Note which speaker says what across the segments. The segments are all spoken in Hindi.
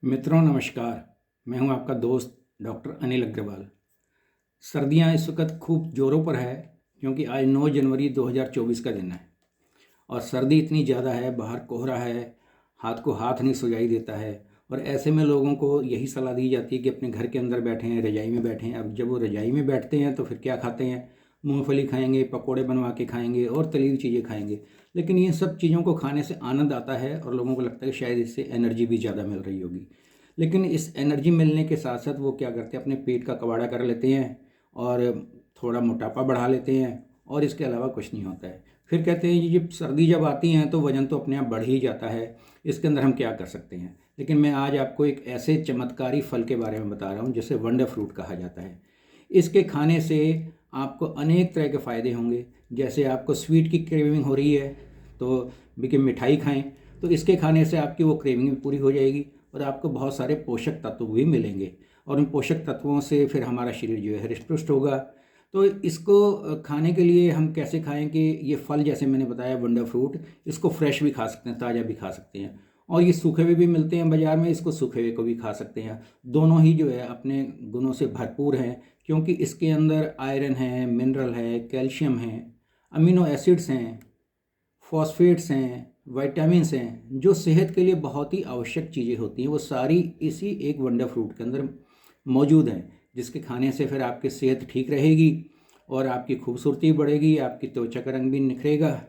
Speaker 1: मित्रों नमस्कार। मैं हूं आपका दोस्त डॉक्टर अनिल अग्रवाल। सर्दियां इस वक्त खूब ज़ोरों पर है क्योंकि आज 9 जनवरी 2024 का दिन है और सर्दी इतनी ज़्यादा है, बाहर कोहरा है, हाथ को हाथ नहीं सुझाई देता है। और ऐसे में लोगों को यही सलाह दी जाती है कि अपने घर के अंदर बैठें, रज़ाई में बैठें। अब जब वो रज़ाई में बैठते हैं तो फिर क्या खाते हैं? मूंगफली खाएंगे, पकोड़े बनवा के खाएंगे और तली हुई चीज़ें खाएंगे। लेकिन ये सब चीज़ों को खाने से आनंद आता है और लोगों को लगता है कि शायद इससे एनर्जी भी ज़्यादा मिल रही होगी। लेकिन इस एनर्जी मिलने के साथ साथ वो क्या करते हैं, अपने पेट का कबाड़ा कर लेते हैं और थोड़ा मोटापा बढ़ा लेते हैं और इसके अलावा कुछ नहीं होता है। फिर कहते हैं ये सर्दी जब आती हैं तो वज़न तो अपने आप बढ़ ही जाता है, इसके अंदर हम क्या कर सकते हैं। लेकिन मैं आज आपको एक ऐसे चमत्कारी फल के बारे में बता रहा हूँ जिसे वंडर फ्रूट कहा जाता है। इसके खाने से आपको अनेक तरह के फ़ायदे होंगे। जैसे आपको स्वीट की क्रेविंग हो रही है तो देखिए मिठाई खाएं, तो इसके खाने से आपकी वो क्रेविंग भी पूरी हो जाएगी और आपको बहुत सारे पोषक तत्व भी मिलेंगे और उन पोषक तत्वों से फिर हमारा शरीर जो है हृष्ट पुष्ट होगा। तो इसको खाने के लिए हम कैसे खाएं कि ये फल जैसे मैंने बताया वंडर फ्रूट, इसको फ्रेश भी खा सकते हैं, ताज़ा भी खा सकते हैं और ये सूखे हुए भी मिलते हैं बाज़ार में, इसको सूखे हुए को भी खा सकते हैं। दोनों ही जो है अपने गुणों से भरपूर हैं क्योंकि इसके अंदर आयरन है, मिनरल है, कैल्शियम है, अमीनो एसिड्स हैं, फॉस्फेट्स हैं, विटामिन्स हैं, जो सेहत के लिए बहुत ही आवश्यक चीज़ें होती हैं, वो सारी इसी एक वंडर फ्रूट के अंदर मौजूद हैं। जिसके खाने से फिर आपकी सेहत ठीक रहेगी और आपकी खूबसूरती बढ़ेगी, आपकी त्वचा का रंग भी निखरेगा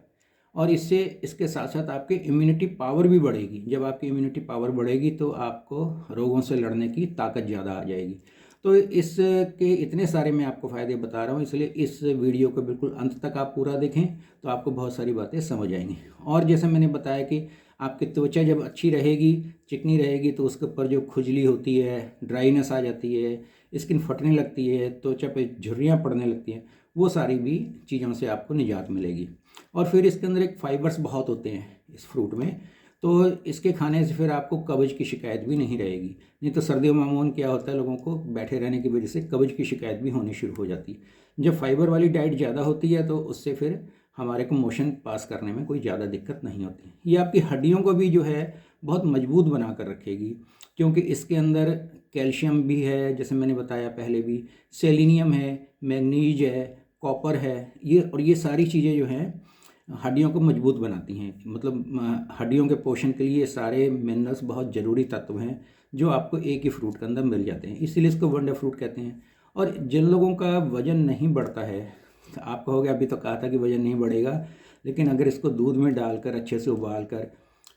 Speaker 1: और इससे इसके साथ साथ आपकी इम्यूनिटी पावर भी बढ़ेगी। जब आपकी इम्यूनिटी पावर बढ़ेगी तो आपको रोगों से लड़ने की ताकत ज़्यादा आ जाएगी। तो इसके इतने सारे मैं आपको फ़ायदे बता रहा हूँ, इसलिए इस वीडियो को बिल्कुल अंत तक आप पूरा देखें तो आपको बहुत सारी बातें समझ आएंगी। और जैसे मैंने बताया कि आपकी त्वचा जब अच्छी रहेगी, चिकनी रहेगी, तो उसके ऊपर जो खुजली होती है, ड्राइनेस आ जाती है, स्किन फटने लगती है, त्वचा पे झुर्रियाँ पड़ने लगती हैं, वो सारी भी चीज़ों से आपको निजात मिलेगी। और फिर इसके अंदर एक फाइबर्स बहुत होते हैं इस फ्रूट में, तो इसके खाने से फिर आपको कब्ज की शिकायत भी नहीं रहेगी। नहीं तो सर्दियों में मामून क्या होता है, लोगों को बैठे रहने की वजह से कब्ज की शिकायत भी होनी शुरू हो जाती है। जब फाइबर वाली डाइट ज़्यादा होती है तो उससे फिर हमारे को मोशन पास करने में कोई ज़्यादा दिक्कत नहीं होती। ये आपकी हड्डियों को भी जो है बहुत मजबूत बना कर रखेगी क्योंकि इसके अंदर कैल्शियम भी है, जैसे मैंने बताया पहले भी, सेलिनियम है, मैग्नीज है, कॉपर है। ये सारी चीज़ें जो हैं हड्डियों को मजबूत बनाती हैं। मतलब हड्डियों के पोषण के लिए ये सारे मिनरल्स बहुत ज़रूरी तत्व हैं जो आपको एक ही फ्रूट के अंदर मिल जाते हैं, इसीलिए इसको वंडर फ्रूट कहते हैं। और जिन लोगों का वज़न नहीं बढ़ता है, तो आप कहोगे अभी तो कहा था कि वज़न नहीं बढ़ेगा, लेकिन अगर इसको दूध में डालकर अच्छे से उबाल कर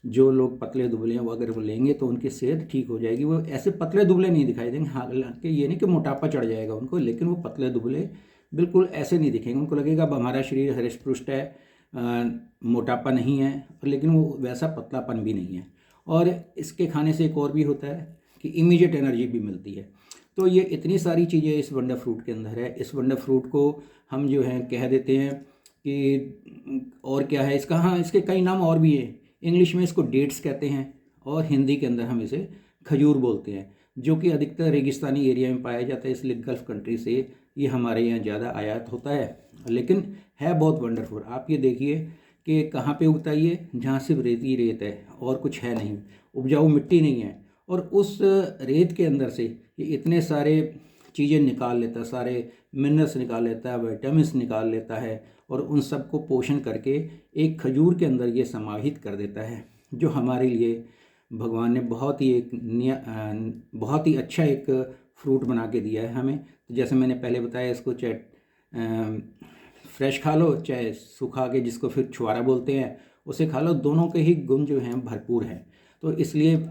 Speaker 1: जो लोग पतले दुबले हैं वो अगर वो लेंगे तो उनकी सेहत ठीक हो जाएगी। वो ऐसे पतले दुबले नहीं दिखाई देंगे, हालांकि ये नहीं कि मोटापा चढ़ जाएगा उनको, लेकिन वो पतले दुबले बिल्कुल ऐसे नहीं दिखेंगे। उनको लगेगा अब हमारा शरीर हृष्ट पुष्ट है, मोटापा नहीं है, लेकिन वो वैसा पतलापन भी नहीं है। और इसके खाने से एक और भी होता है कि इमीडिएट एनर्जी भी मिलती है। तो ये इतनी सारी चीज़ें इस वंडर फ्रूट के अंदर है। इस वंडर फ्रूट को हम जो है कह देते हैं कि और क्या है इसका, हाँ इसके कई नाम और भी हैं। इंग्लिश में इसको डेट्स कहते हैं और हिंदी के अंदर हम इसे खजूर बोलते हैं, जो कि अधिकतर रेगिस्तानी एरिया में पाया जाता है, इसलिए गल्फ़ कंट्री से ये हमारे यहाँ ज़्यादा आयात होता है। लेकिन है बहुत वंडरफुल। आप ये देखिए कि कहाँ पे उगता है ये, जहाँ सिर्फ रेत ही रेत है और कुछ है नहीं, उपजाऊ मिट्टी नहीं है। और उस रेत के अंदर से ये इतने सारे चीज़ें निकाल लेता है, सारे मिनरल्स निकाल लेता है, विटामिन्स निकाल लेता है और उन सब को पोषण करके एक खजूर के अंदर ये समाहित कर देता है, जो हमारे लिए भगवान ने बहुत ही अच्छा एक फ्रूट बना के दिया है हमें। तो जैसे मैंने पहले बताया, इसको चाहे फ्रेश खा लो चाहे सूखा के, जिसको फिर छुआरा बोलते हैं, उसे खा लो, दोनों के ही गुण जो हैं भरपूर हैं। तो इसलिए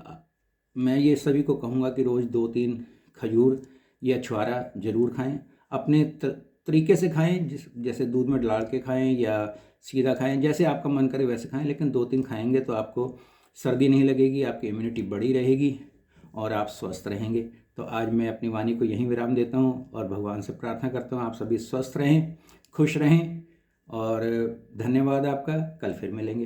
Speaker 1: मैं ये सभी को कहूँगा कि रोज़ 2-3 खजूर या छुआरा ज़रूर खाएं। अपने तरीके से खाएं, जैसे दूध में डाल के खाएं या सीधा खाएं, जैसे आपका मन करे वैसे खाएं, लेकिन 2-3 खाएंगे तो आपको सर्दी नहीं लगेगी, आपकी इम्यूनिटी बढ़ी रहेगी और आप स्वस्थ रहेंगे। तो आज मैं अपनी वाणी को यहीं विराम देता हूँ और भगवान से प्रार्थना करता हूँ आप सभी स्वस्थ रहें, खुश रहें और धन्यवाद आपका। कल फिर मिलेंगे।